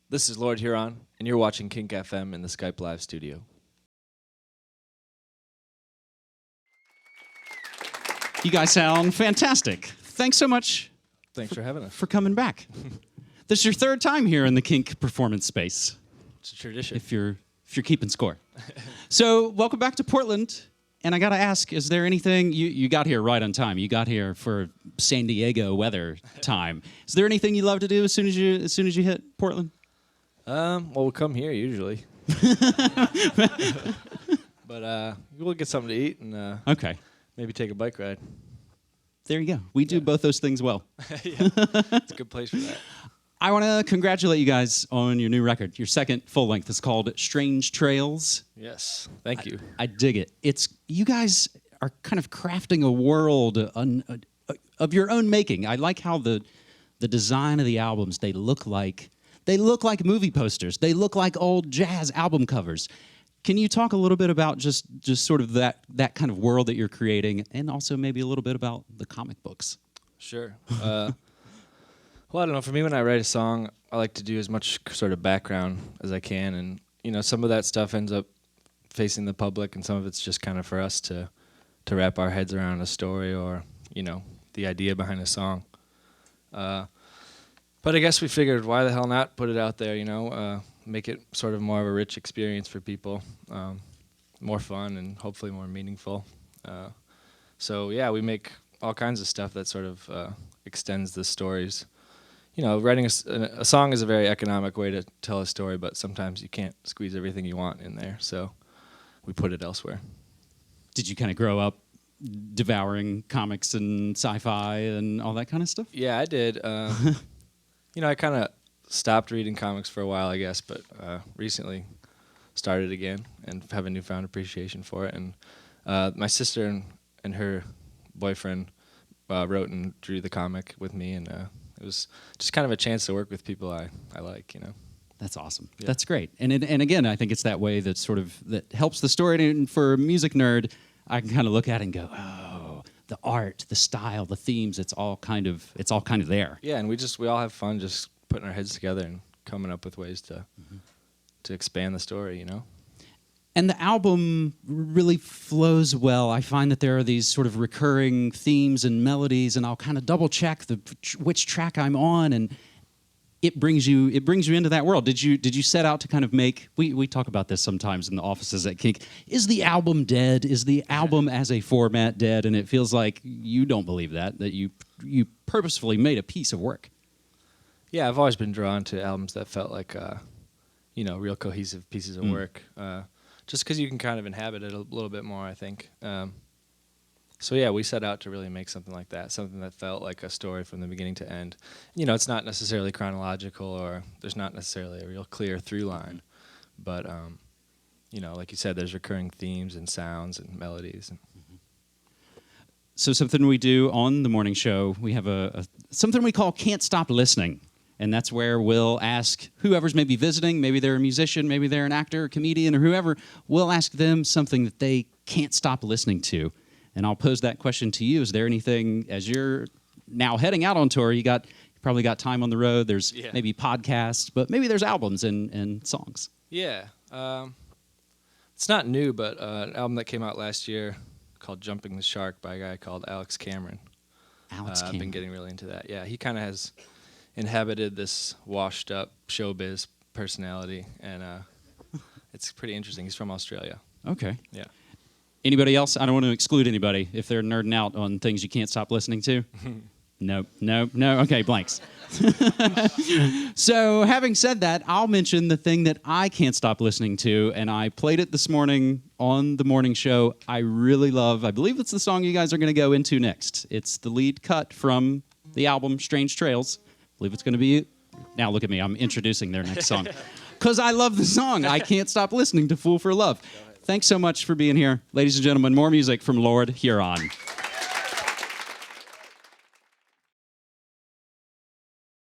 This is Lord Huron, and you're watching Kink FM in the Skype Live studio. You guys sound fantastic. Thanks so much Thanks for having us. for coming back. This is your third time here in the Kink performance space, It's a tradition. if you're keeping score. So welcome back to Portland. And I got to ask, is there anything, you got here right on time. You got here for San Diego weather time. Is there anything you love to do as soon as you hit Portland? Well, we'll come here usually. But we'll get something to eat and Okay. maybe take a bike ride. There you go. We do both those things well. Yeah, it's a good place for that. I want to congratulate you guys on your new record. Your second full length is called Strange Trails. Yes, thank you. I dig it. You guys are kind of crafting a world of your own making. I like how the design of the albums, they look like movie posters. They look like old jazz album covers. Can you talk a little bit about just sort of that kind of world that you're creating, and also maybe a little bit about the comic books? Sure. Well, I don't know. For me, when I write a song, I like to do as much sort of background as I can, and some of that stuff ends up facing the public, and some of it's just kind of for us to wrap our heads around a story or the idea behind a song. But I guess we figured, why the hell not put it out there? Make it sort of more of a rich experience for people, more fun and hopefully more meaningful. So yeah, we make all kinds of stuff that sort of extends the stories. Writing a song is a very economic way to tell a story, but sometimes you can't squeeze everything you want in there, so we put it elsewhere. Did you kind of grow up devouring comics and sci-fi and all that kind of stuff? Yeah, I did. I kind of stopped reading comics for a while, I guess, but recently started again and have a newfound appreciation for it. And my sister and her boyfriend wrote and drew the comic with me, and it was just kind of a chance to work with people I like, That's awesome. Yeah. That's great. And again, I think it's that way that that helps the story. And for a music nerd, I can kind of look at it and go, oh, the art, the style, the themes, it's all kind of there. Yeah, and we all have fun just putting our heads together and coming up with ways to expand the story, And the album really flows well. I find that there are these sort of recurring themes and melodies, and I'll kind of double check which track I'm on, and it brings you into that world. Did you set out to kind of make? We talk about this sometimes in the offices at Kink. Is the album dead? Is the album as a format dead? And it feels like you don't believe that you purposefully made a piece of work. Yeah, I've always been drawn to albums that felt like real cohesive pieces of work. Just because you can kind of inhabit it a little bit more, I think. So yeah, we set out to really make something like that, something that felt like a story from the beginning to end. It's not necessarily chronological, or there's not necessarily a real clear through line, but like you said, there's recurring themes and sounds and melodies. So something we do on the morning show, we have something we call Can't Stop Listening. And that's where we'll ask whoever's maybe visiting, maybe they're a musician, maybe they're an actor, a comedian, or whoever, we'll ask them something that they can't stop listening to. And I'll pose that question to you. Is there anything, as you're now heading out on tour, you probably got time on the road, there's maybe podcasts, but maybe there's albums and songs. Yeah. It's not new, but an album that came out last year called Jumping the Shark by a guy called Alex Cameron. I've been getting really into that. Yeah, he kind of has inhabited this washed-up showbiz personality, and it's pretty interesting. He's from Australia. Okay. Yeah. Anybody else? I don't want to exclude anybody if they're nerding out on things you can't stop listening to. No. Okay, blanks. So having said that, I'll mention the thing that I can't stop listening to, and I played it this morning on the morning show. I really love, I believe it's the song you guys are going to go into next. It's the lead cut from the album Strange Trails. I believe it's going to be, now look at me, I'm introducing their next song. Because I love the song. I can't stop listening to Fool for Love. Thanks so much for being here. Ladies and gentlemen, more music from Lord Huron.